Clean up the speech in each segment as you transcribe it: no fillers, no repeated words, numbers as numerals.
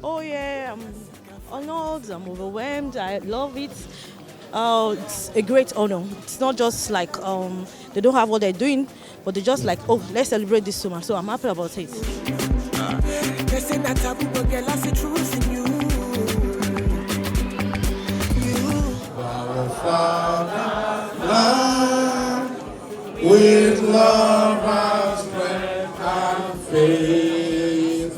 Oh yeah, I'm honored, I'm overwhelmed, I love it. It's a great honor. It's not just like they don't have what they're doing, but they're just like, oh, let's celebrate this woman. So I'm happy about it. With love and strength and faith,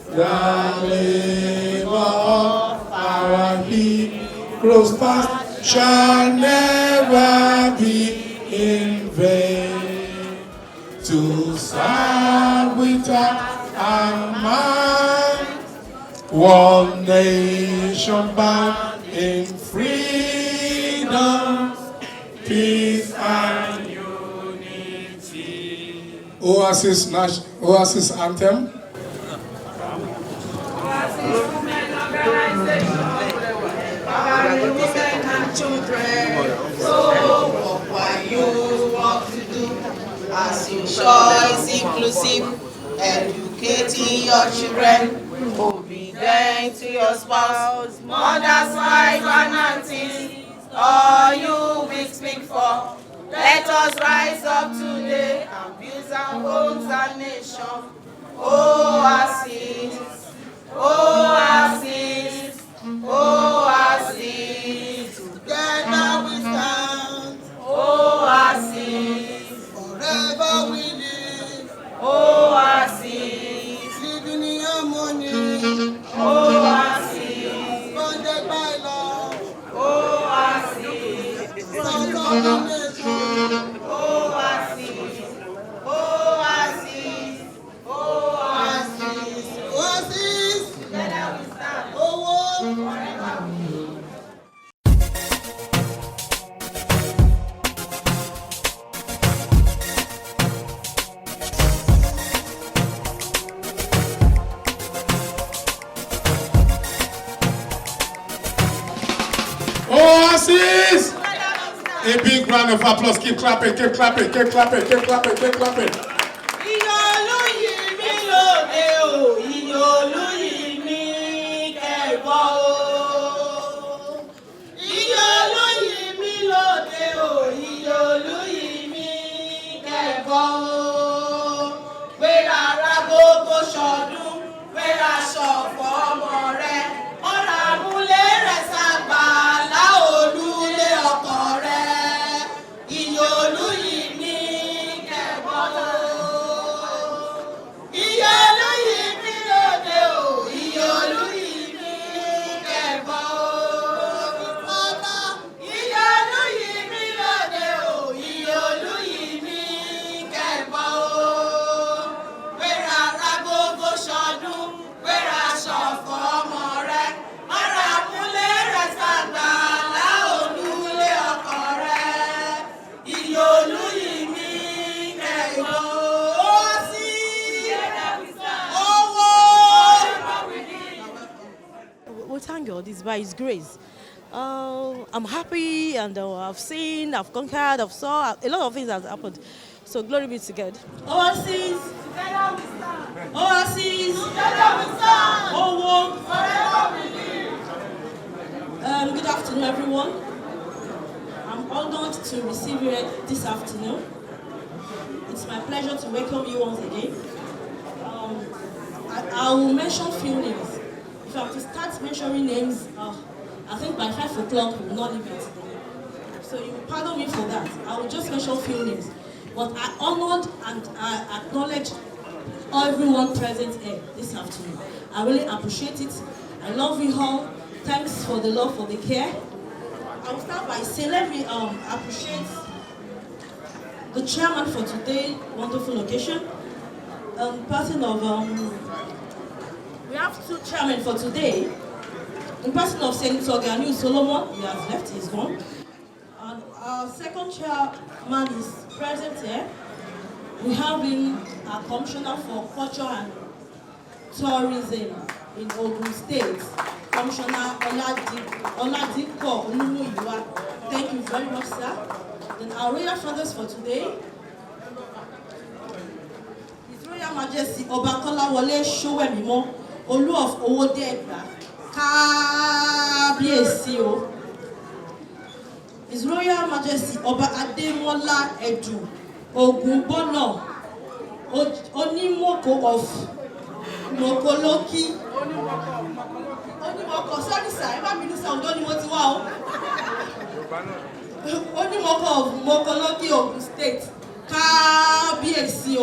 the labor of our heroes past shall never be in vain. To serve without a mind, one nation bound in freedom, peace and Oasis anthem. Women and children, so what you want to do as you choice inclusive, educating your children, obedient to your spouse, mothers, wives, and aunties, all you will speak for. Let us rise up today and build our homes and nation. Oasis, oasis, oasis, together we stand. Oasis, forever we live. Oasis, living in harmony. Oasis, funded by love. Oasis, proud of the nation. Oasis, oasis, oasis, oasis, together we stand. Oh, forever we live. Oasis! A big round of applause. Keep clapping, keep clapping, keep clapping, keep clapping, keep clapping. We thank God, it's by His grace. I'm happy, and I've seen, I've conquered, I've saw a lot of things have happened. So glory be to God. Oasis, together we stand. Oasis, together we stand. Oh, forever we live. Good afternoon, everyone. I'm honored to receive you this afternoon. It's my pleasure to welcome you once again. I will mention few names. If I have to start mentioning names, I think by 5 o'clock we will not leave it today. So you will pardon me for that. I will just mention few names. but I honored and I acknowledged everyone present here this afternoon. I really appreciate it. I love you all. Thanks for the love, for the care. I will start by saying, let me appreciate the chairman for today's wonderful occasion. Person of we have two chairmen for today. In person of Senator Gani Solomon, he has left, he's gone. And our second chairman is present here. We have been a commissioner for culture and tourism in Ogun State, Commissioner Oladipo Olumuyiwa. Thank you very much, sir. Then our royal fathers for today, His Royal Majesty Oba Kolawole Sowemimo, Olu of Owode Egba, Kábíyèsí o. His Royal Majesty Oba Ademola Edu Ogunbono, Onimoko of Mokoloki. Onimoko, sorry sir, ẹ má bínú sir, Ondo ni mo ti wá o. Onimoko of Mokoloki, Ogun State, Kábíyèsí o.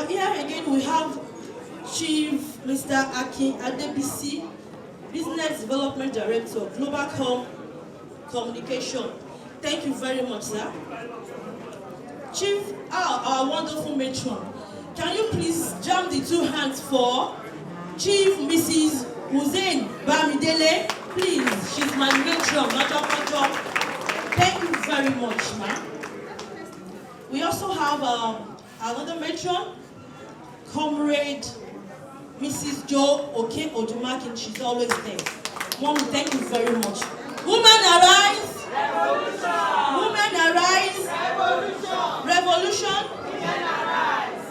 Here again we have Chief Mr. Akin Adebisi, Business Development Director, Global Communication. Thank you very much, sir. Chief, our wonderful matron, can you please jam the two hands for Chief Mrs. Hussein Bamidele? Please, she's my matron, Majo. Thank you very much, ma'am. We also have another matron, Comrade Mrs. Joe Oke Odumakin. She's always there. Mom, thank you very much. Women arise. Revolution. Women arise. Revolution. Revolution. Women arise.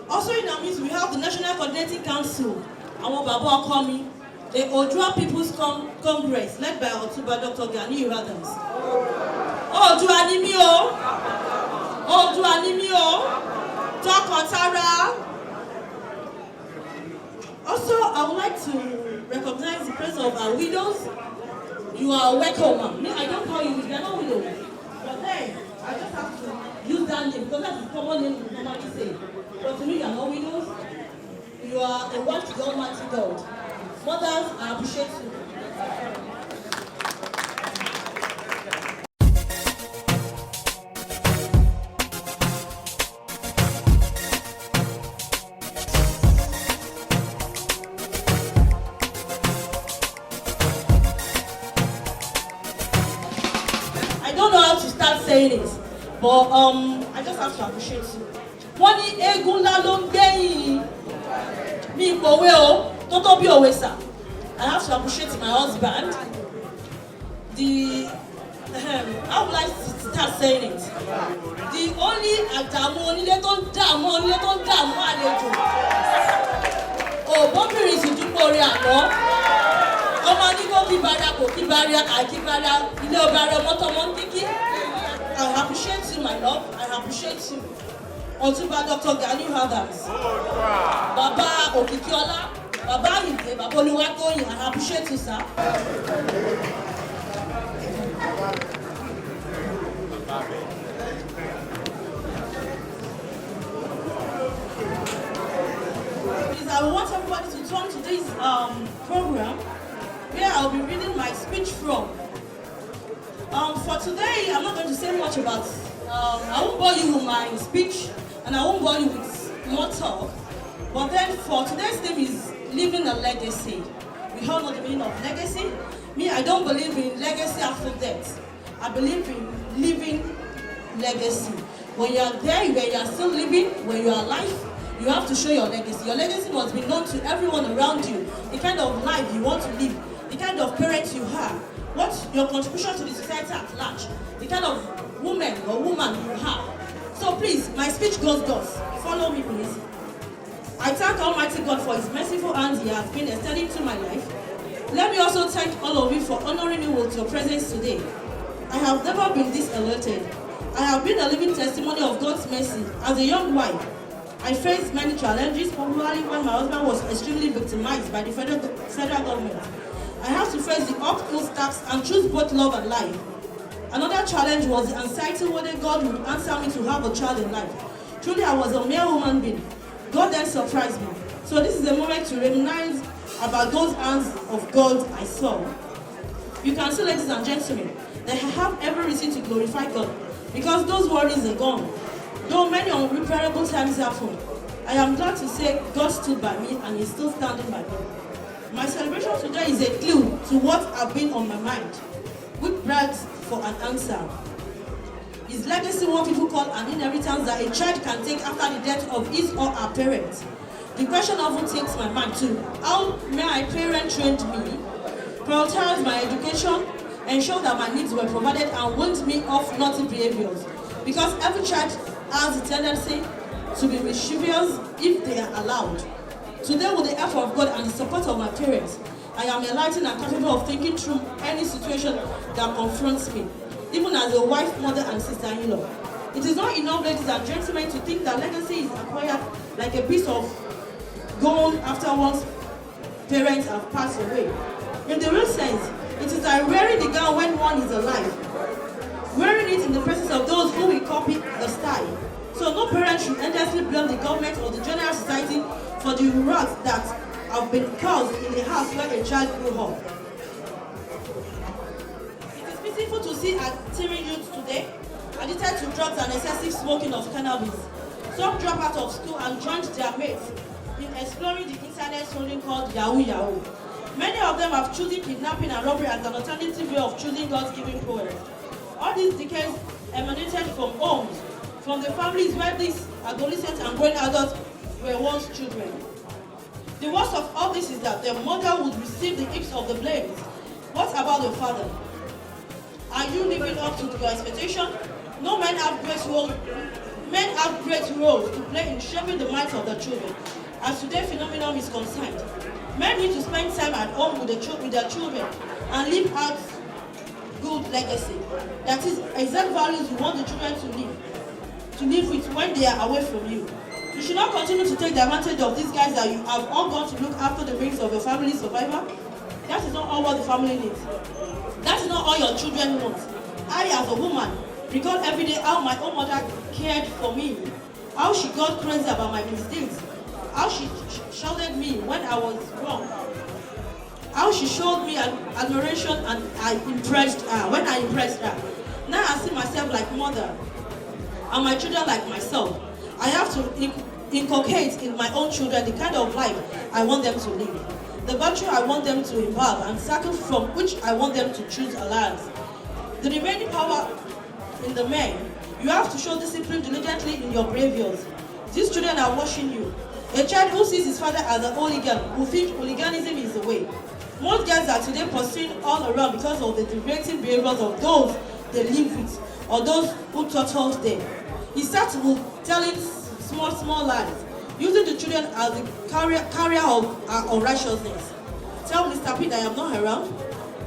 Also in our midst, we have the National Coordinating Council. Àwọn bàbá ọkọ mi, the Odua People's Congress, led by Otunba Dr. Gani Adams. Odua ni mí o. Odua ni mí o. Tọkọtara. Also, I would like to recognize the presence of our widows. You are welcome, ma'am. I don't call you, you are not widow. But then, I just have to use that name because that's the common name we normally say. But to me, you are not widows. You are a wife to the Almighty God. Mothers, I appreciate you. Saying it, but I just have to appreciate you. Wọ́n ní eégún ńlá ló ń gbẹ̀yìn mi ìpòwé o, tó tó bí òwe sà. I have to appreciate my husband. How would I start saying it? The only àdàmú onílé tó ń dààmú àlejò. Òbóbìnrin sì dúpọ̀ orí àná. Ọmọ ní kó kíbaria kò kíbaria àìkíbaria ilé ọba rẹ̀ mọ́tọ́mọ́ ń kíkí. I appreciate you, my love. I appreciate you. Otunba Dr. Gani Adams. Baba Okikiola. Baba Ide. Baba Oluwatoyin. I appreciate you, sir. Please, I want everybody to turn to this program where I'll be reading my speech from. For today, I'm not going to say much about, I won't bore you with my speech, and I won't bore you with more talk. But then for today's theme is living a legacy. We all know the meaning of legacy. Me, I don't believe in legacy after death. I believe in living legacy. When you are there, when you are still living, when you are alive, you have to show your legacy. Your legacy must be known to everyone around you. The kind of life you want to live, the kind of parents you have. What's your contribution to the society at large? The kind of woman you have. So please, my speech goes thus. Follow me, please. I thank Almighty God for His merciful hands He has been extending to my life. Let me also thank all of you for honoring me with your presence today. I have never been this elated. I have been a living testimony of God's mercy. As a young wife, I faced many challenges, particularly when my husband was extremely victimized by the federal government. I have to face the uphill tasks and choose both love and life. Another challenge was the anxiety whether God would answer me to have a child in life. Truly, I was a mere human being. God then surprised me. So this is a moment to reminisce about those hands of God I saw. You can see, ladies and gentlemen, that I have every reason to glorify God because those worries are gone. Though many unrepairable times happen, I am glad to say God stood by me and is still standing by me. My celebration today is a clue to what have been on my mind, which begs for an answer. Is legacy what people call an inheritance that a child can take after the death of his or her parents? The question often takes my mind too. How may my parents trained me, prioritize my education, ensure that my needs were provided and warned me of naughty behaviors? Because every child has a tendency to be mischievous if they are allowed. Today, with the help of God and the support of my parents, I am enlightened and capable of thinking through any situation that confronts me, even as a wife, mother, and sister-in-law. It is not enough, ladies and gentlemen, to think that legacy is acquired like a piece of gold after one's parents have passed away. In the real sense, it is like wearing the gown when one is alive, wearing it in the presence of those who will copy the style. So no parent should endlessly blame the government or the general society for the wrath that have been caused in the house where a child grew up. It is pitiful to see our teen youth today addicted to drugs and excessive smoking of cannabis. Some drop out of school and joined their mates in exploring the internet something called Yahoo Yahoo. Many of them have chosen kidnapping and robbery as an alternative way of choosing God's given power. All these decays emanated from homes, from the families where these adolescents and grown adults were once children. The worst of all this is that their mother would receive the heaps of the blame. What about the father? Are you living up to your expectation? No, men have great roles to play in shaping the minds of their children. As today's phenomenon is concerned, men need to spend time at home with their children and live out good legacy. That is exact values you want the children to live with when they are away from you. You should not continue to take the advantage of these guys that you have all gone to look after the dreams of your family survivor. That is not all what the family needs. That is not all your children want. I, as a woman, recall every day how my own mother cared for me, how she got crazy about my misdeeds, how she shouted me when I was wrong, how she showed me admiration and I impressed her when I impressed her. Now I see myself like mother and my children like myself. I have to inculcate in my own children the kind of life I want them to live, the virtue I want them to imbibe, and circle from which I want them to choose alliance. The remaining power in the men, you have to show discipline diligently in your behaviors. These children are watching you. A child who sees his father as a hooligan will think hooliganism is the way. Most girls are today pursuing all around because of the degrading behaviors of those they live with or those who taught them. He starts with telling small lies, using the children as the carrier of unrighteousness. Tell Mr. P that I am not around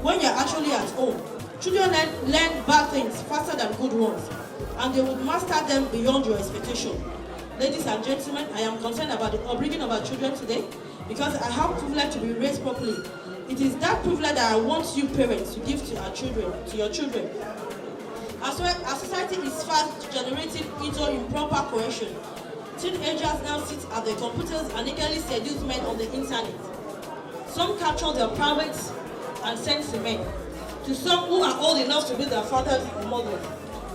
when you're actually at home. Children learn bad things faster than good ones, and they would master them beyond your expectation. Ladies and gentlemen, I am concerned about the upbringing of our children today because I have privilege to be raised properly. It is that privilege that I want you parents to give to our children, to your children. As well, our society is fast degenerating into improper coercion. Teenagers now sit at their computers and legally seduce men on the internet. Some capture their privates and send to men, to some who are old enough to be their fathers and mothers.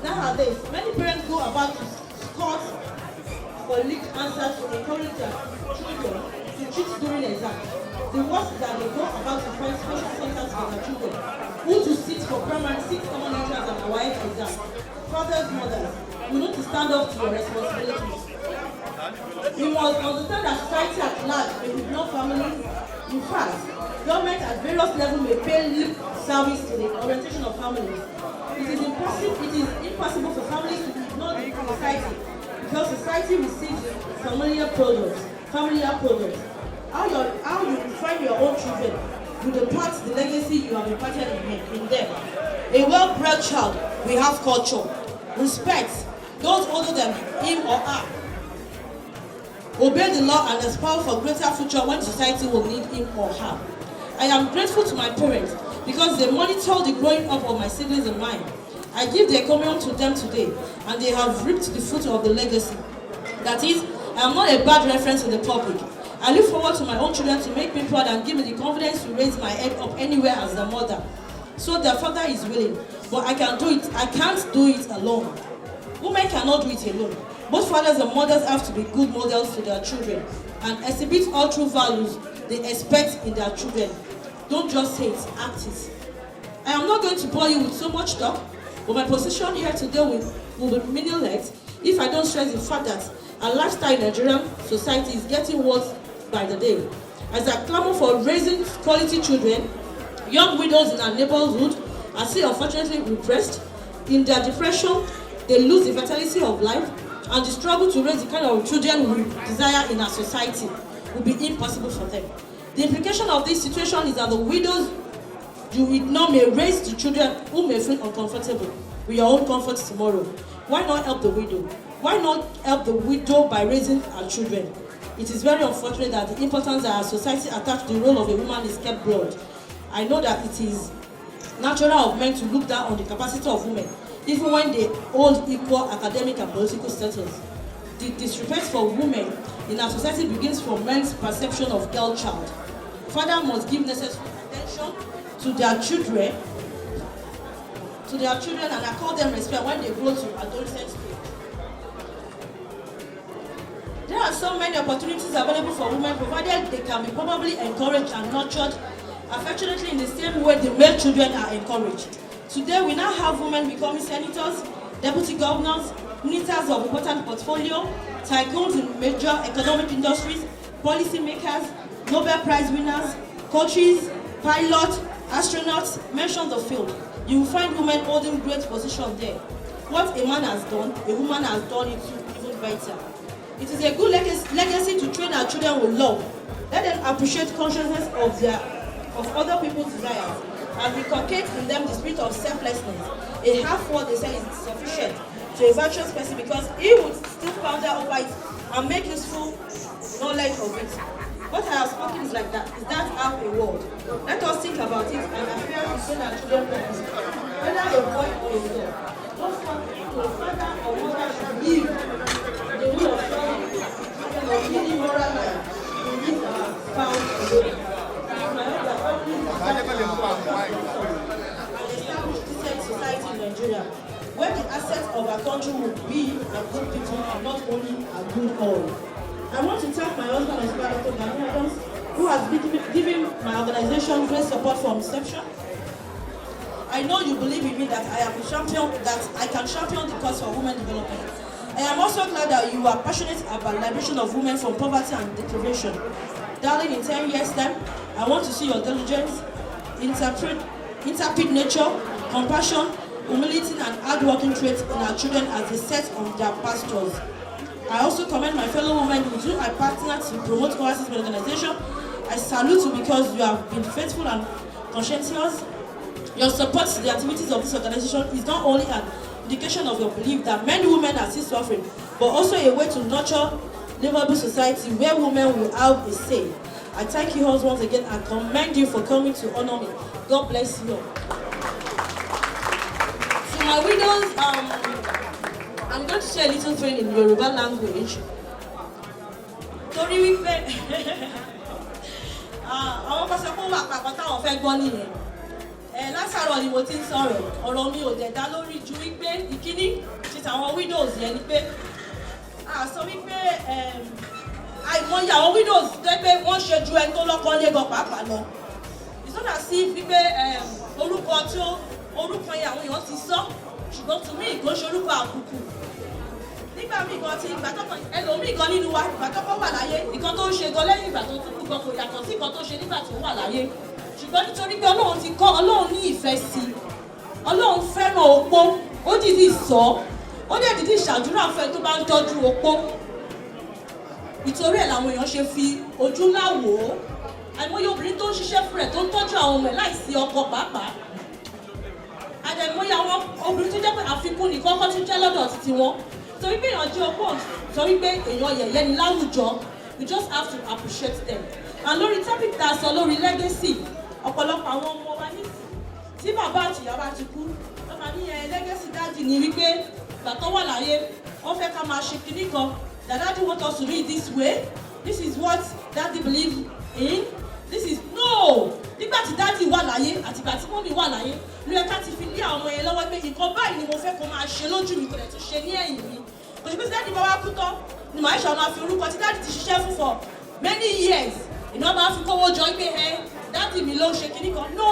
Nowadays, many parents go about to court for leaked answers to encourage their children to cheat during exams. The worst is that they go about to find special centers for their children, who to sit for primary 6 common entrance and Hawaii exam. Fathers, mothers, you need to stand up to your responsibilities. You must understand that society at large may ignore families. In fact, government at various levels may pay lip service to the orientation of families. It is impossible for families to ignore the society because society receives familiar products. How you find your own children will depart the legacy you have imparted in them. A well-bred child will have culture, respect those older than him or her, obey the law and aspire for greater future when society will need him or her. I am grateful to my parents because they monitor the growing up of my siblings and mine. I give the encomium to them today, and they have reaped the fruit of the legacy. That is, I am not a bad reference to the public. I look forward to my own children to make me proud and give me the confidence to raise my head up anywhere as their mother. So their father is willing, but I can't do it alone. Women cannot do it alone. Both fathers and mothers have to be good models to their children and exhibit all true values they expect in their children. Don't just say it, act it. I am not going to bore you with so much talk, but my position here today will be meaningless if I don't stress the fact that our lifestyle in Nigerian society is getting worse by the day. As I clamor for raising quality children, young widows in our neighborhood are still unfortunately repressed. In their depression, they lose the vitality of life, and the struggle to raise the kind of children we desire in our society will be impossible for them. The implication of this situation is that the widows you ignore may raise the children who may feel uncomfortable with your own comfort tomorrow. Why not help the widow? Why not help the widow by raising her children? It is very unfortunate that the importance that our society attached to the role of a woman is kept broad. I know that it is natural of men to look down on the capacity of women, even when they hold equal academic and political status. The disrespect for women in our society begins from men's perception of girl child. Fathers must give necessary attention to their children and accord them respect when they grow to adolescent stage. There are so many opportunities available for women provided they can be probably encouraged and nurtured affectionately in the same way the male children are encouraged. Today we now have women becoming senators, deputy governors, ministers of important portfolio, tycoons in major economic industries, policy makers, Nobel Prize winners, coaches, pilots, astronauts, mention the field. You will find women holding great positions there. What a man has done, a woman has done it even better. It is a good legacy to train our children with love. Let them appreciate consciousness of other people's desires and inculcate in them the spirit of selflessness. A half word they say is sufficient to a virtuous person because he would still ponder over it and make useful knowledge of it. What I have spoken is like that. Is that half a word? Let us think about it and affirm to train our children properly. Whether a boy or a girl, those conflicts to a father or mother should live the will of God and of leading moral life in this found alone. And establish decent society in Nigeria, where the assets of our country will be a good people and not only a good all. I want to thank my husband, Otunba Gani, who has been giving my organization great support from inception. I know you believe in me that I can champion the cause for women development. I am also glad that you are passionate about liberation of women from poverty and deprivation. Darling, in 10 years' time, I want to see your diligence, interpret nature, compassion, humility, and hard-working traits in our children as they set on their pastures. I also commend my fellow women with whom I partner to promote overseas organization. I salute you because you have been faithful and conscientious. Your support to the activities of this organization is not only an indication of your belief that many women are still suffering, but also a way to nurture a livable society where women will have a say. I thank you all once again and commend you for coming to honor me. God bless you. To my widows, I'm going to share a little thing in Yoruba language. Torí wípé àwọn kan sọ pé wà pàpọ̀ táwọn fẹ́ gbọ́ nìyẹn. Lásàrọ̀ ni mo ti ń sọ̀rọ̀, ọ̀rọ̀ mi ò dẹ̀ dá lórí ju wípé ìkíní ti tàwọn widows yẹn ni pé sọ wípé àìmọye àwọn widows tó pé wọ́n ṣe ju ẹni tó lọ́kọ lé gan pàápàá lọ. It's not as if wípé orúkọ yẹn àwọn èèyàn ti sọ ṣùgbọ́n tún mí ìgbó ṣe orúkọ àbùkù. Nígbà míì gan ti ìgbà tọ́kọ ẹlòmíì gan nínú wa ìgbà tọ́kọ wà láyé nǹkan tó ń ṣe gan lẹ́yìn ìgbà tó tún kú gan kò yàtọ̀ sí nǹkan tó ṣe nígbà tó wà láyé. Ṣùgbọ́n nítorí pé Ọlọ́run ti kọ́ Ọlọ́run ní ìfẹ́ sí i Ọlọ́run fẹ́ràn opó ó dìídì sọ ó dẹ̀ dìídì ṣàdúrà fẹ́ tó bá ń tọ́jú opó. Ìtorí ẹ̀ làwọn èèyàn ṣe fi ojú ńlá wò ó. Àìmọye obìnrin tó ń ṣiṣẹ́ fún rẹ̀ tó ń tọ́jú àwọn ọmọ ẹ̀ láìsí ọkọ pàápàá. Àdẹ̀mọye àwọn obìnrin tó jẹ́ pé àfikún nìkan kọ́ tún jẹ́ lọ́dọ̀ títí wọn. Torí pé èèyàn jẹ́ opó torí pé èèyàn yẹ̀yẹ́ ni láwùjọ, you just have to appreciate them. And lórí topic tá a sọ lórí legacy, ọ̀pọ̀lọpọ̀ àwọn ọmọ wa ní tí bàbá àti ìyá bá ti kú wọ́n máa ní legacy dáàdì ní wípé ìgbà tó wà láyé wọ́n fẹ́ ká máa ṣe kinní kan that daddy want us to do it this way, this is what daddy believe in, this is no. Nígbà tí dáàdì wà láyé àti ìgbà tí mọ́mì wà láyé ló yẹ ká ti fi lé àwọn ọmọ yẹn lọ́wọ́ pé nǹkan báyìí ni mo fẹ́ kó máa ṣe lójú mi kò lè tún ṣe ní ẹ̀yìn mi. Kò sí pé dáàdì bá wá kú tán ni màá ṣe máa fi orúkọ tí dáàdì ti ṣiṣẹ́ fún for many years ìná máa fi kówó jọ pé dáàdì mi ló ń ṣe kinní kan. No,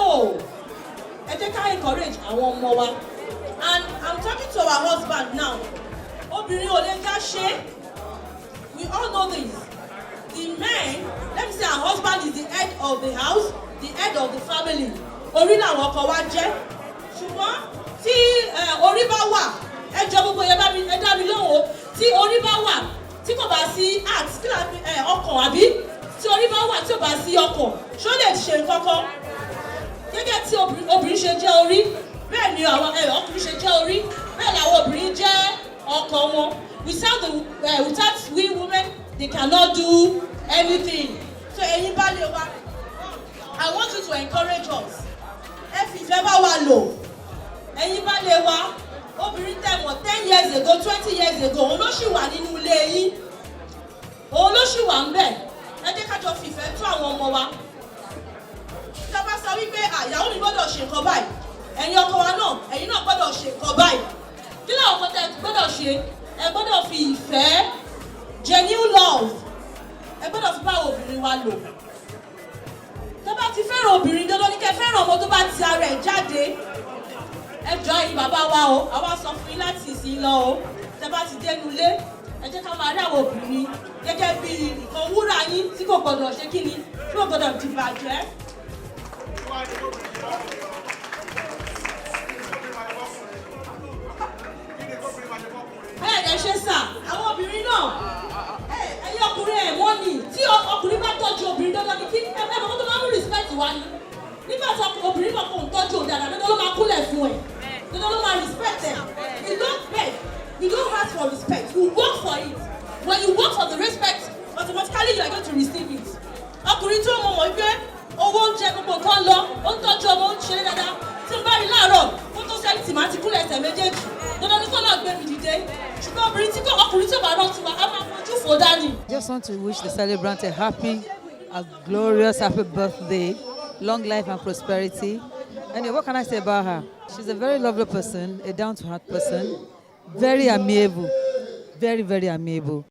ẹ jẹ́ ká encourage àwọn ọmọ wa. And I'm talking to our husband now. Obìnrin ò lè dá ṣe. We all know this. The man, let me say our husband is the head of the house, the head of the family. Orí làwọn ọkọ wa jẹ́. Ṣùgbọ́n tí orí bá wà, ẹ jọ gbogbo yẹn ẹ dá mi lóhùn o. Tí orí bá wà, tí kò bá sí heart, tí ọkàn àbí? Tí orí bá wà tí ò bá sí ọkàn, ṣó lè ṣe nǹkan kan? Gẹ́gẹ́ tí obìnrin ṣe jẹ́ orí, bẹ́ẹ̀ ni àwọn ọkùnrin ṣe jẹ́ orí, bẹ́ẹ̀ làwọn obìnrin jẹ́ ọkàn wọn. Without we women, they cannot do anything. So ẹ̀yin bá lè wá, I want you to encourage us. Ẹ fi ìfẹ́ bá wa lò. Ẹ̀yin bá lè wá, obìnrin tẹ̀wọ̀n 10 years ago, 20 years ago, òun ló ṣì wà nínú ilé yín. Òun ló ṣì wà ń bẹ̀. Ẹ jẹ́ ká jọ fi ìfẹ́ tó àwọn ọmọ wa. Tí a bá sọ wípé ìyàwó mi gbọ́dọ̀ ṣe nǹkan báyìí, ẹ̀yin ọkọ wa náà, ẹ̀yin náà gbọ́dọ̀ ṣe nǹkan báyìí. Kí làwọn ọkọ tẹ gbọ́dọ̀ ṣe? Ẹ gbọ́dọ̀ fi ìfẹ́, genuine love, ẹ gbọ́dọ̀ fi bá obìnrin wa lò. Tó bá ti fẹ́ràn obìnrin dandan ní kẹ́ fẹ́ràn ọmọ tó bá ti ara ẹ̀ jáde. Ẹ jọ ẹ̀yin bàbá wa o, àwa sọ fún yín láti ìsìn lọ o. Tẹ́ bá ti dénú ilé, ẹ jẹ́ ká máa rí àwọn obìnrin gẹ́gẹ́ bí nǹkan wúrà yín tí kò gbọ́dọ̀ ṣe kíni, tí kò gbọ́dọ̀ dìbàjẹ́. Bẹ́ẹ̀ ni ẹ ṣe sà, àwọn obìnrin náà, ẹ̀yin ọkùnrin ẹ̀ wọ́n ní tí ọkùnrin bá tọ́jú obìnrin dandan ni kí ẹ mọ̀ tó máa ń respect wá ní. Nígbà tí obìnrin náà kò ń tọ́jú òun dáadáa, dandan ló máa kúnlẹ̀ fún ẹ̀, dandan ló máa respect ẹ̀. You don't beg, you don't ask for respect, you work for it. When you work for the respect, automatically you are going to receive it. Ọkùnrin tí ó mọ̀ wọ́n gbé owó oúnjẹ gbogbo nǹkan lọ, ó ń tọ́jú ọmọ, ó ń ṣeré dáadáa. Tí n bá rí láàárọ̀, ó tó sẹ́yìn tì máa ti kúnlẹ̀ ẹsẹ̀ méjèèjì. Dandan ní kó náà gbé mi dìde. Ṣùgbọ́n ọkùnrin tí ó bá rántí wa, á máa fojú fò dání. Just want to wish the celebrant a happy, a glorious happy birthday, long life and prosperity. Anyway, what can I say about her? She's a very lovely person, a down-to-earth person, very amiable, very, very amiable.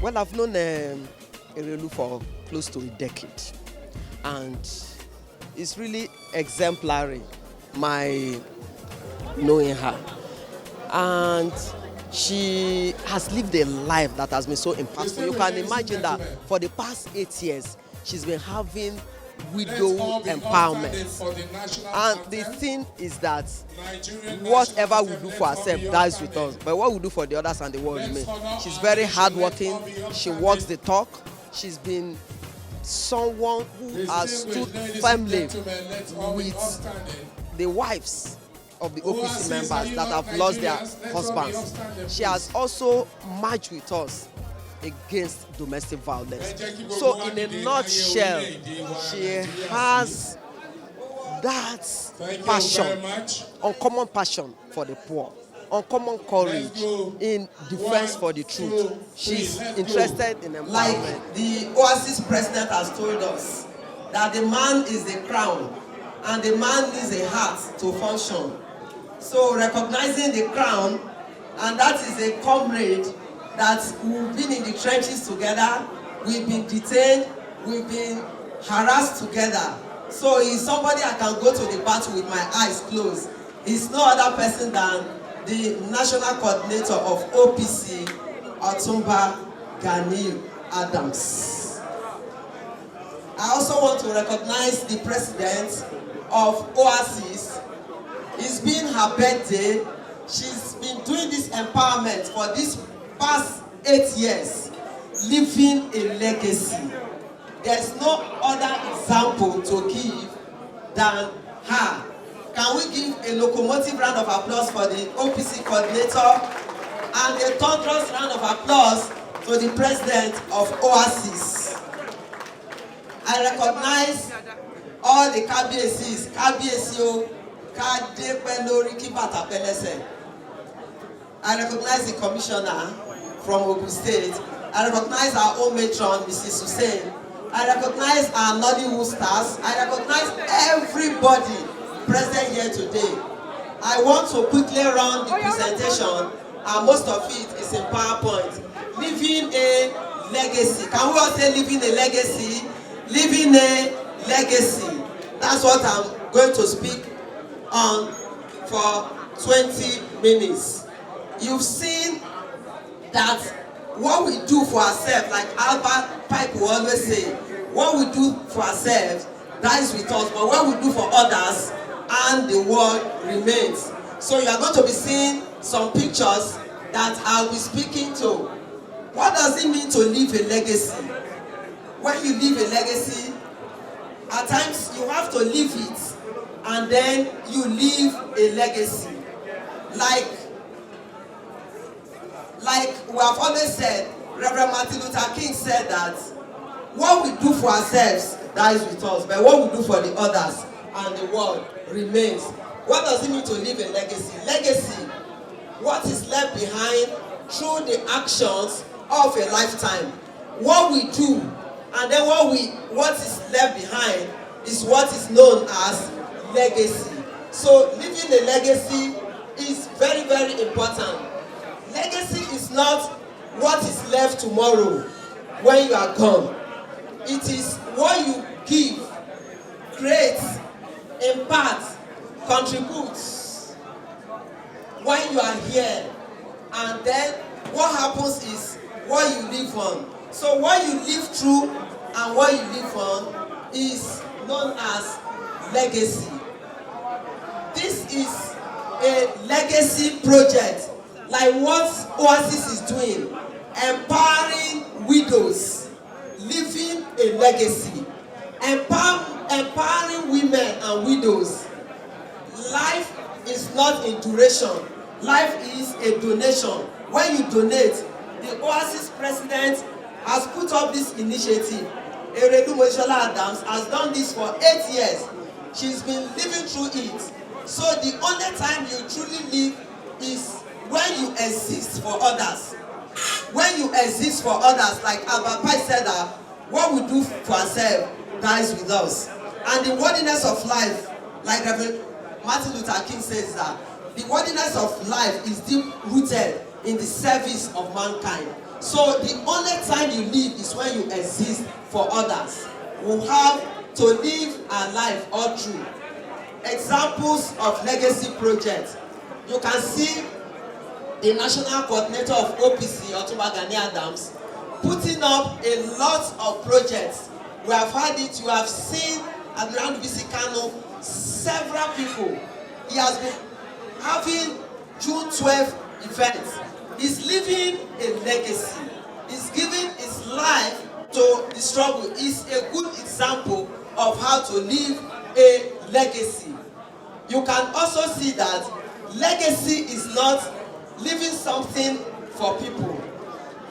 Well, I've known Erelu for close to a decade, and it's really exemplary, my knowing her. And she has lived a life that has been so impactful. You can imagine that for the past 8 years, she's been having widow empowerment. And the thing is that whatever we do for ourselves dies with us, but what we do for the others and the world remains. She's very hardworking. She walks the talk. She's been someone who has stood firmly with the wives of the OPC members that have lost their husbands. She has also marched with us against domestic violence. So in a nutshell, she has that passion, uncommon passion for the poor, uncommon courage in defense for the truth. She's interested in empowerment. Like the Oasis president has told us, that the man is the crown and the man needs a heart to function. So recognizing the crown, and that is a comrade that we've been in the trenches together, we've been detained, we've been harassed together. So he's somebody I can go to the battle with my eyes closed. He's no other person than the national coordinator of OPC, Otunba Gani Adams. I also want to recognize the president of Oasis. It's been her birthday. She's been doing this empowerment for this past 8 years, leaving a legacy. There's no other example to give than her. Can we give a locomotive round of applause for the OPC coordinator and a thunderous round of applause to the president of Oasis? I recognize all the KBACs, KBACO, I recognize the commissioner from Ogun State. I recognize our own matron, Mrs. Hussein. I recognize our Nollywood stars. I recognize everybody present here today. I want to quickly run the presentation, and most of it is in PowerPoint. Leaving a legacy. Can we all say leaving a legacy? Leaving a legacy. That's what I'm going to speak on for 20 minutes. You've seen that what we do for ourselves, like Albert Pike will always say, what we do for ourselves dies with us, but what we do for others and the world remains. So you are going to be seeing some pictures that I'll be speaking to. What does it mean to leave a legacy? When you leave a legacy, at times you have to leave it and then you leave a legacy. Like we have always said, Reverend Martin Luther King said that what we do for ourselves dies with us, but what we do for the others and the world remains. What does it mean to leave a legacy? Legacy, what is left behind through the actions of a lifetime. What we do, and then what is left behind is what is known as legacy. So leaving a legacy is very, very important. Legacy is not what is left tomorrow when you are gone. It is what you give, create, impart, contribute when you are here. And then what happens is what you live on. So what you live through and what you live on is known as legacy. This is a legacy project, like what Oasis is doing, empowering widows, leaving a legacy, empowering women and widows. Life is not in duration. Life is a donation. When you donate, the Oasis president has put up this initiative. Erelu Mojisola has done this for 8 years. She's been living through it. So the only time you truly live is when you exist for others. When you exist for others, like Albert Pike said that what we do for ourselves dies with us. And the worthiness of life, like Reverend Martin Luther King says that the worthiness of life is deep rooted in the service of mankind. So the only time you live is when you exist for others. We have to live our life all through. Examples of legacy projects. You can see the national coordinator of OPC, Otunba Gani Adams, putting up a lot of projects. We have had it, you have seen Admiral Bisi Kano, several people. He has been having June 12 events. He's leaving a legacy. He's giving his life to the struggle. He's a good example of how to live a legacy. You can also see that legacy is not leaving something for people.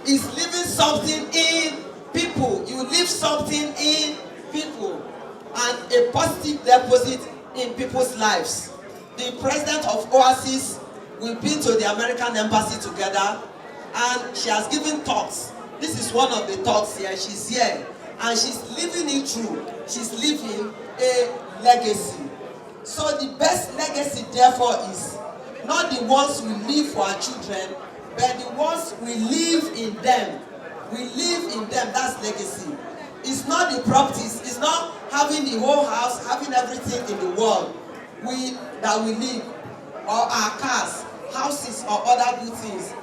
It's leaving something in people. You leave something in people and a positive deposit in people's lives. The president of Oasis, we've been to the American embassy together and she has given talks. This is one of the talks here. She's here and she's living it through. She's living a legacy. So the best legacy therefore is not the ones we leave for our children, but the ones we live in them. We live in them, that's legacy. It's not the properties, it's not having the whole house, having everything in the world that we live, or our cars, houses, or other good things.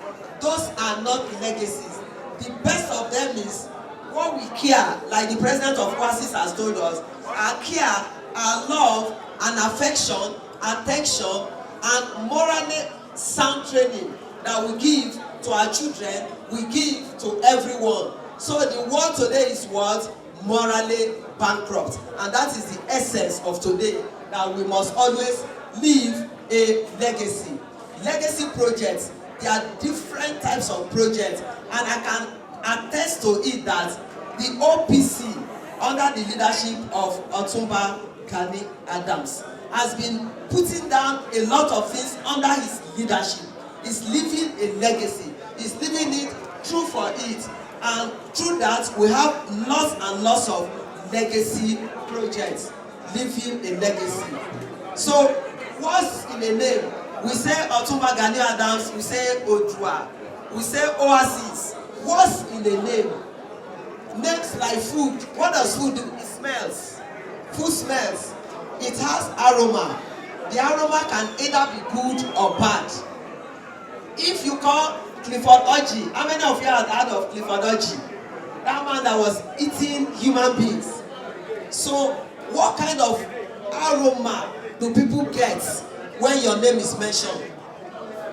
Those are not legacies. The best of them is what we care, like the president of Oasis has told us, our care, our love, and affection, attention, and morally sound training that we give to our children, we give to everyone. So the world today is what? Morally bankrupt. And that is the essence of today, that we must always leave a legacy. Legacy projects, there are different types of projects, and I can attest to it that the OPC, under the leadership of Otunba Gani Adams, has been putting down a lot of things under his leadership. He's leaving a legacy. He's leaving it true for it. And through that, we have lots and lots of legacy projects, leaving a legacy. So, what's in a name? We say Otunba Gani Adams, we say Odua, we say Oasis. What's in the name? Names like food. What does food do? It smells. Food smells. It has aroma. The aroma can either be good or bad. If you call Clifford Orji, how many of you have heard of Clifford Orji? That man that was eating human beings. So, what kind of aroma do people get when your name is mentioned?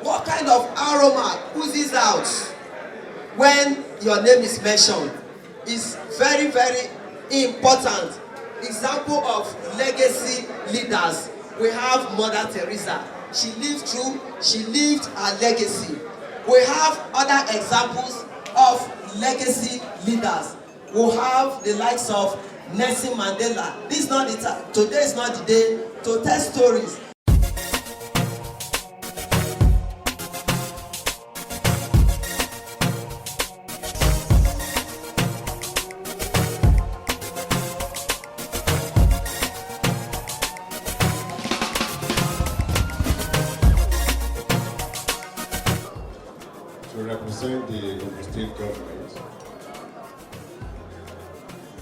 What kind of aroma oozes out when your name is mentioned? Is very, very important. Example of legacy leaders. We have Mother Teresa. She lived through, she lived her legacy. We have other examples of legacy leaders. We have the likes of Nelson Mandela. This is not the time. Today is not the day to tell stories. To represent the Ogun State government,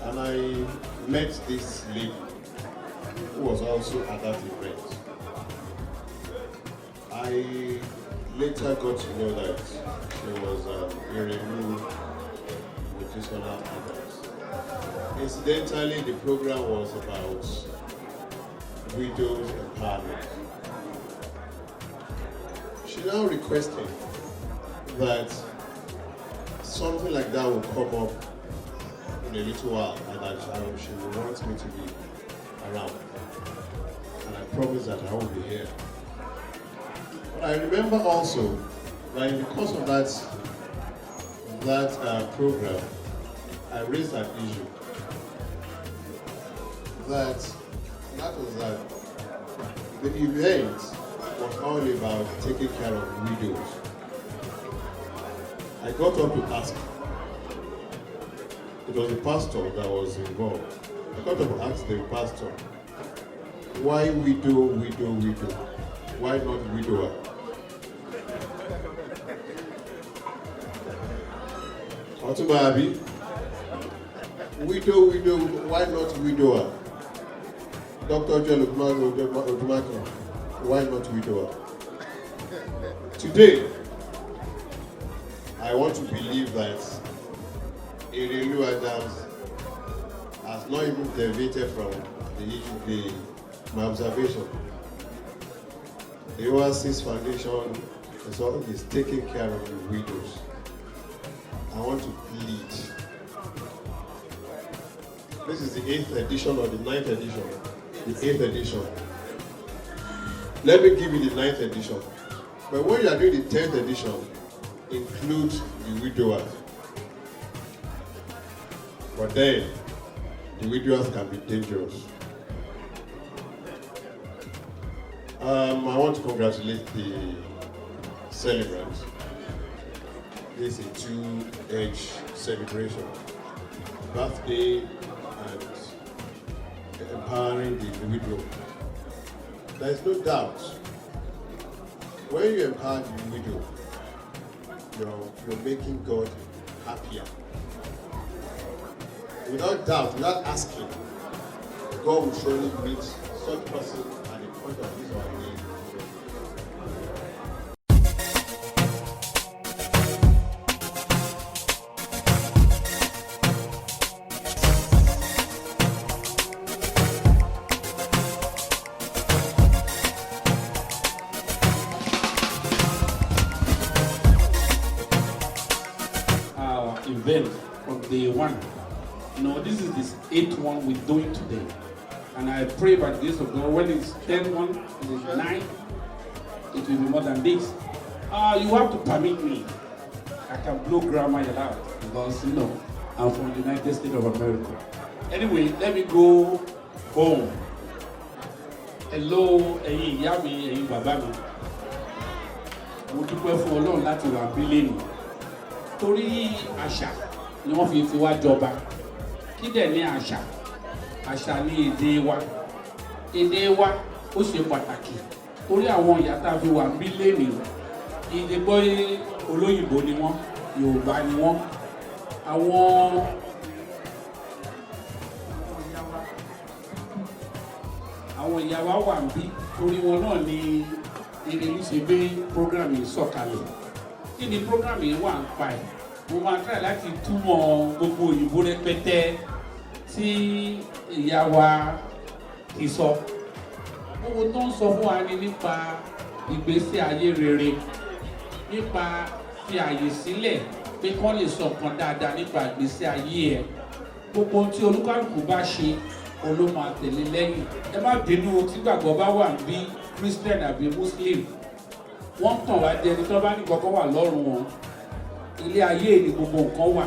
and I met this lady who was also at that event. I later got to know that she was Erelu Mojisola. Incidentally, the program was about widows empowerment. She now requested that something like that will come up in a little while, and that she will want me to be around. And I promise that I will be here. But I remember also that in the course of that program, I raised that issue. That was that the event was all about taking care of widows. I got up to ask. It was the pastor that was involved. I got up to ask the pastor, why widow? Why not widower? Otunba Abi, widow, why not widower? Dr. John Otunba, why not widower? Today, I want to believe that Erelu Adams has not even deviated from my observation. The Oasis Foundation is taking care of the widows. I want to plead. This is the 8th edition or the 9th edition? The 8th edition. Let me give you the 9th edition. But when you are doing the 10th edition, include the widowers. But then, the widowers can be dangerous. I want to congratulate the celebrants. This is a two-edged celebration. Birthday and empowering the widow. There is no doubt, when you empower the widow, you're making God happier. Without doubt, without asking, God will surely meet such person at the point of his or her need. Event from day one. This is this 8th one we're doing today. And I pray by the grace of God, when it's 10th one, it is 9th, it will be more than this. You have to permit me. I can blow grammar aloud because, I'm from the United States of America. Anyway, let me go home. Hello, ẹ̀yin ìyá mi, ẹ̀yin bàbá mi. Mo dúpẹ́ fún Ọlọ́run láti wà bí lẹ́nu. Torí àṣà ni wọ́n fi wá jọba. Kí dẹ̀ ní àṣà? Àṣà ní èdè wa. Èdè wa ó ṣe pàtàkì. Torí àwọn ìyá tá a fi wà bí lẹ́nu. Ìdè gbọ́ olóyìnbó ni wọ́n, Yorùbá ni wọ́n. Àwọn ìyá wa wà ń bí torí wọn náà ni Erelu ṣe gbé program yìí sọ̀kalẹ̀. Kí ni program yìí wà ń pa ẹ̀? Mo máa try láti túmọ̀ gbogbo òyìnbó rẹpẹtẹ tí ìyá wa ti sọ. Gbogbo tó ń sọ fún wa ni nípa ìgbésí ayé rere, nípa fi àyè sílẹ̀ pé kán lè sọ nǹkan dáadáa nípa ìgbésí ayé ẹ̀. Gbogbo ohun tí olúkálùkù bá ṣe ló máa tẹ̀lé lẹ́yìn. Ẹ má bínú tí gbàgbọ́ bá wà bí Christian àbí Muslim. Wọ́n tàn wá jẹ ní tó bá ní kọ́kọ́ wà lọ́rùn wọn. Ilé ayé ni gbogbo nǹkan wà.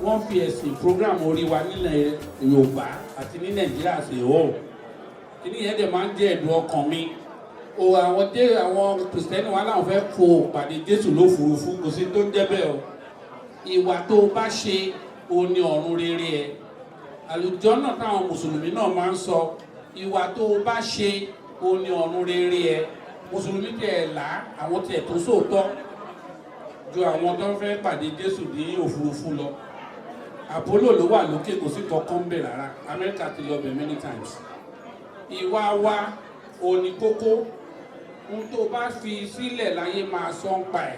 Wọ́n fi ẹ̀sìn program orí wa nílẹ̀ Yorùbá àti ní Nàìjíríà ṣe hó. Kíní yẹn dẹ̀ máa ń jẹ́ ẹ̀dùn ọkàn mi. Àwọn Kristẹni wa láwọn fẹ́ fò pàdé Jésù lófurufú, kò sí tó ń jẹ́ bẹ́ẹ̀ o. Ìwà tó o bá ṣe o ní ọ̀run rere ẹ̀. Àlùjọ náà táwọn Mùsùlùmí náà máa ń sọ, ìwà tó o bá ṣe o ní ọ̀run rere ẹ̀. Mùsùlùmí tiẹ̀ là àwọn tiẹ̀ tó sóòótọ́ ju àwọn tó ń fẹ́ pàdé Jésù ní òfurufú lọ. Apollo ló wà lókè, kò sí kankan bẹ̀ rárá. Amẹ́ríkà ti lọ bẹ̀ many times. Ìwà wa ò ní kókó. Ohun tó bá fi sílẹ̀ láyé máa sọ ń pa ẹ̀.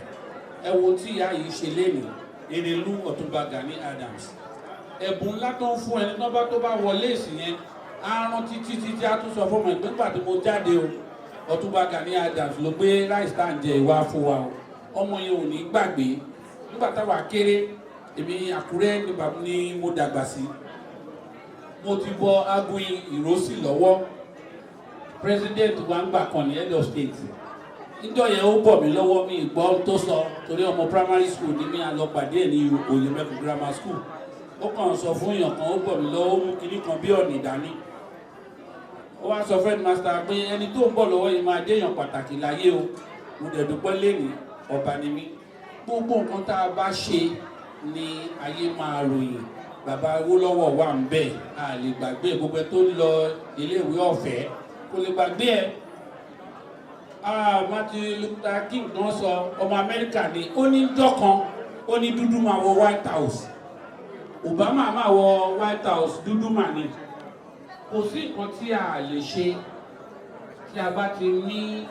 Ẹ wo tí ìyá yìí ṣe lénìí, Erelu Otunba Gani Adams. Ẹ̀bùn ńlá tó ń fún ẹni tó bá wọlé ìsìn yẹn, á rán títí á tún sọ fún ọmọ ìpín nígbà tí mo jáde o. Otunba Gani Adams ló gbé rice tá à ń jẹ ìwà fún wa o. Ọmọ yẹn ò ní gbàgbé. Nígbà táwa kéré, èmi Àkúrẹ́ ni mo dàgbà sí. Mo ti bọ aago ìrósì lọ́wọ́. President wa ń gbà kan ní head of state. Níjọ́ yẹn ó bọ̀ mí lọ́wọ́, mi ìgbọ́ tó sọ torí ọmọ primary school ní mi àlọ́pàdé ẹ̀ ní Oyèmẹ́kùn grammar school. Ó kàn sọ fún èèyàn kan, ó bọ̀ mí lọ́wọ́, ó mú kinní kan bí ọ̀nì dání. Ó wá sọ fẹ́ẹ́ master pé ẹni tó ń bọ̀ lọ́wọ́ yìí máa dé èèyàn pàtàkì láyé o. Mo dẹ̀ dúpẹ́ lénìí, ọba ni mí. Gbogbo nǹkan tá a bá ṣe ni ayé máa ròyìn. Bàbá Awólọ́wọ̀ wà ń bẹ̀, a lè gbàgbé gbogbo tó ń lọ iléèwé ọ̀fẹ́, kò lè gbàgbé ẹ̀. Martin Luther King náà sọ, ọmọ Amẹ́ríkà ni, ó ní jọ́ kan, ó ní dúdú máa wọ White House. Obama máa wọ White House, dúdú mà ní. Kò sí nǹkan tí a lè ṣe tí a bá ti ní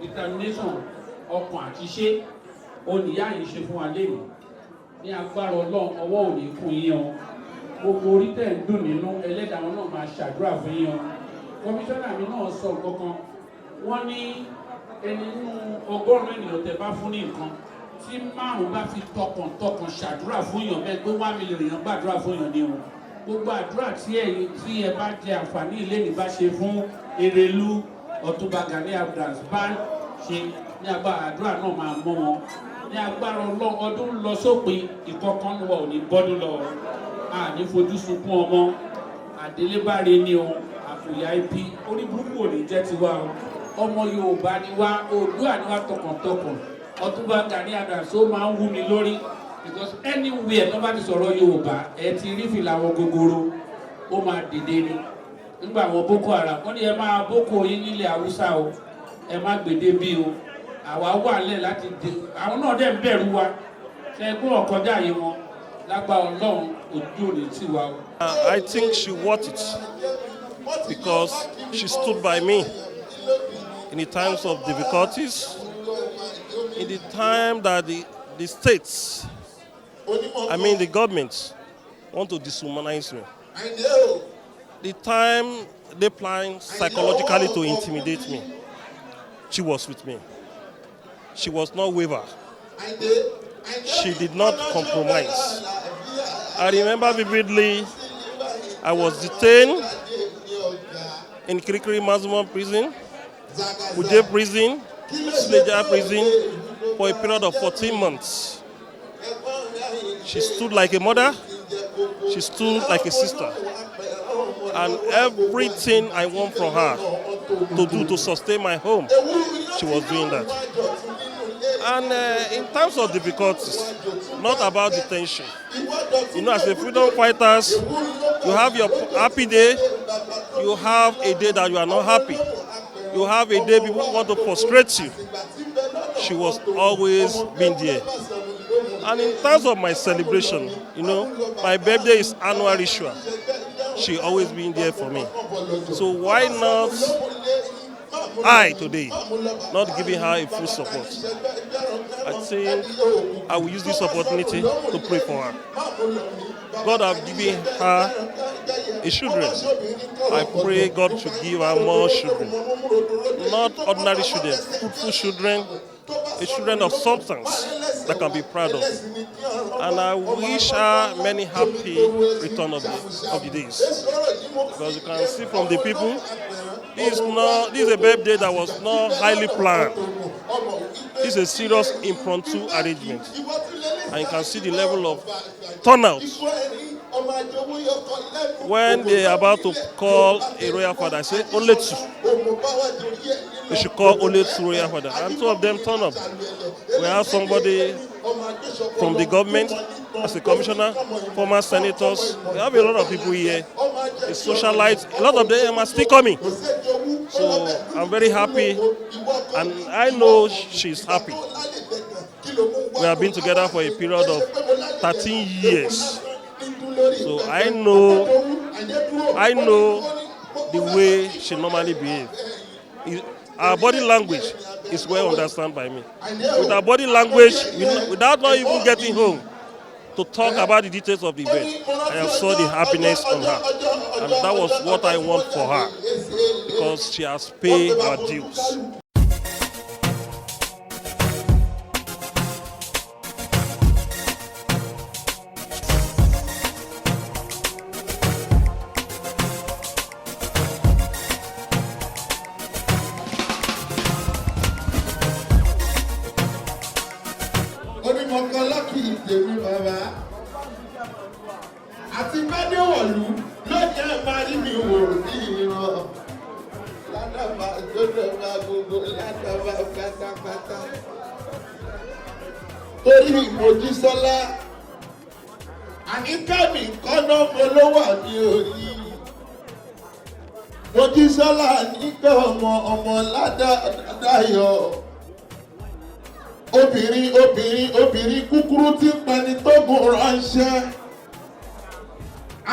determination ọkàn àti ṣe. Oníyá yìí ṣe fún wa lẹ́yìn. Ní agbára Ọlọ́run, ọwọ́ ò ní kún yín o. gbogbo orí tẹ̀ ń dùn nínú ẹlẹ́dàá wọn náà máa ṣàdúrà fún yín o. Kọmíṣánná mi náà sọ kankan, wọ́n ní ẹni nínú 100 ènìyàn tẹ́ bá fún ní nǹkan tí 5 bá fi tọkàntọkàn ṣàdúrà fún yàn bẹ́ẹ̀ pé 1 million èèyàn gbàdúrà fún yàn ní o. Gbogbo àdúrà tí ẹ̀yin tí ẹ bá jẹ àǹfààní ilé ní bá ṣe fún Erelu Otunba Gani bá ṣe ní agbára àdúrà náà máa mọ́ wọn. Ní agbára ọdún lọ sópin, ìkọ̀kan wa ò ní bọ́dún lọ. A ní fojú sunkún ọmọ, àdélébáre ni o, àfòyà ibi, orí burúkú ò ní jẹ́ tiwa o. Ọmọ Yorùbá ni wá, Oòduà ni wá tọkàntọkàn. Otunba Gani ó máa ń wú mi lórí because anywhere tó bá ti sọ̀rọ̀ Yorùbá ẹ ti rí fìlà wọn gogoro, ó máa dìde ni. Nígbà àwọn Boko Haram wọ́n ní ẹ máa boko yín nílẹ̀ Haúsá o, ẹ má gbèdé bí o. Àwa wà lẹ̀ láti dé, àwọn náà dẹ̀ ń bẹ̀rù wa. Ṣé ẹgbẹ́ ọ̀kọ́jà yìí wọn lágbá Ọlọ́run ojú òní tì wá o. I think she worth it because she stood by me in the times of difficulties, in the time that the states, I mean the government, want to dehumanize me. The time they plan psychologically to intimidate me, she was with me. She was not waver. She did not compromise. I remember vividly, I was detained in Kirikiri Maximum Prison, Kuje Prison, Sleja Prison for a period of 14 months. She stood like a mother, she stood like a sister. And everything I want from her to do to sustain my home, she was doing that. And in terms of difficulties, not about detention. You know, as a freedom fighters, you have your happy day, you have a day that you are not happy. You have a day people want to frustrate you. She was always been there. And in terms of my celebration, you know, my birthday is annual ritual. She always been there for me. So why not I today, not giving her a full support? I think I will use this opportunity to pray for her. God has given her a children. I pray God should give her more children. Not ordinary children, fruitful children, a children of substance that can be proud of. And I wish her many happy return of the days. Because you can see from the people, this is a birthday that was not highly planned. This is a serious impromptu arrangement. And you can see the level of turnout. When they are about to call a royal father, I say, only 2. They should call only 2 royal father. And 2 of them turn up. We have somebody from the government, as a commissioner, former senators. We have a lot of people here. The socialites, a lot of them are still coming. So I'm very happy, and I know she's happy. We have been together for a period of 13 years. So I know the way she normally behaves. Our body language is well understood by me. With our body language, without not even getting home to talk about the details of the event, I have saw the happiness on her. And that was what I want for her, because she has paid her dues. àti bádéwọ̀lú lóde àmàrí mi wò ní ìran ládàbà gbọdọ̀bà gbogbo ládàbà pátápátá. Torí Mojísọ́lá àníkàmì kọ́nà olówó àmì òyì. Mojísọ́lá nígbà ọmọ ládàáyọ̀. Obìnrin kúkúrú tí ń pani tó gùn ránṣẹ́.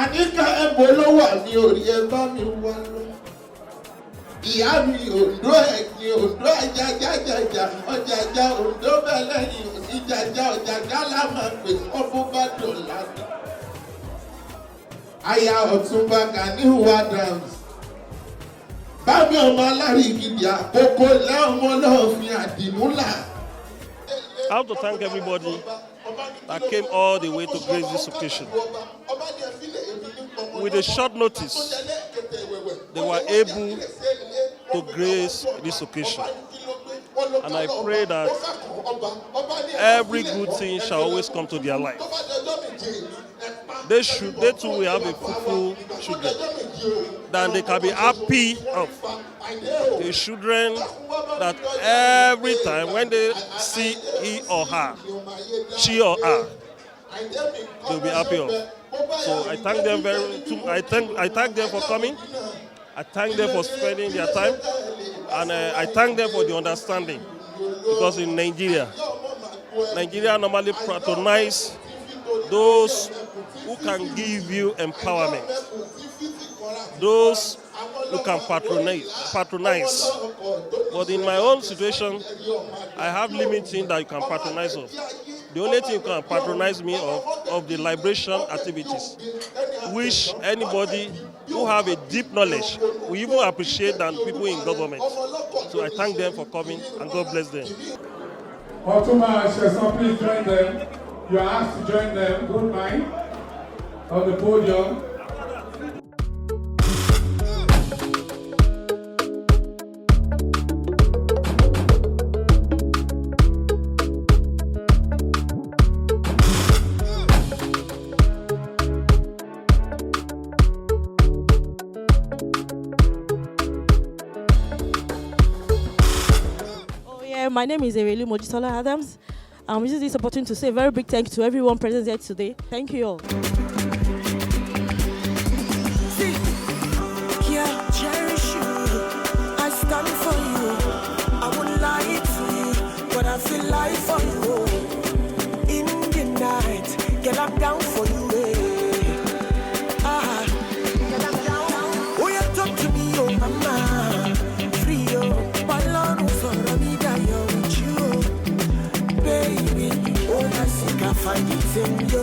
Àníkà ẹ̀bùn olówó àmì òrì ẹ bá mi wá lọ. Ìyá mi Oǹdó ẹ̀gbìn Oǹdó àjàjàjàjà ọjàjà Oǹdó bẹ́ẹ̀ lẹ́yìn oníjàjà ọjàjà lámà pè ọbọ̀ bá dọ̀là ní. Aya Otunba Gani Adams. Bámi ọmọ alárìgìdì àkókò láwọn ọlọ́ọ̀fin àdìmúlà. I have to thank everybody that came all the way to grace this occasion. With a short notice, they were able to grace this occasion. And I pray that every good thing shall always come to their life. They too will have a fruitful children that they can be happy of. The children that every time when they see she or her, they'll be happy of. So I thank them I thank them for coming. I thank them for spending their time, and I thank them for the understanding. Because in Nigeria normally patronize those who can give you empowerment, those who can patronize. But in my own situation, I have limiting that you can patronize of. The only thing you can patronize me of the liberation activities, which anybody who have a deep knowledge will even appreciate than people in government. So I thank them for coming, and God bless them. Otunba Gani, please join them. You are asked to join them. Goldmyne on the podium. My name is Erelu Mojisola Adams. I'm using this opportunity to say a very big thank you to everyone present here today. Thank you all. Yeah, cherish you. I stand for you. I won't lie to you, but I feel like for you. In the night, girl, I'm down for you. Girl, I'm down. Oh, you talk to me, oh mama. Free, oh. Balonu for me, that you're with you. Baby, all I seek, I find it in you.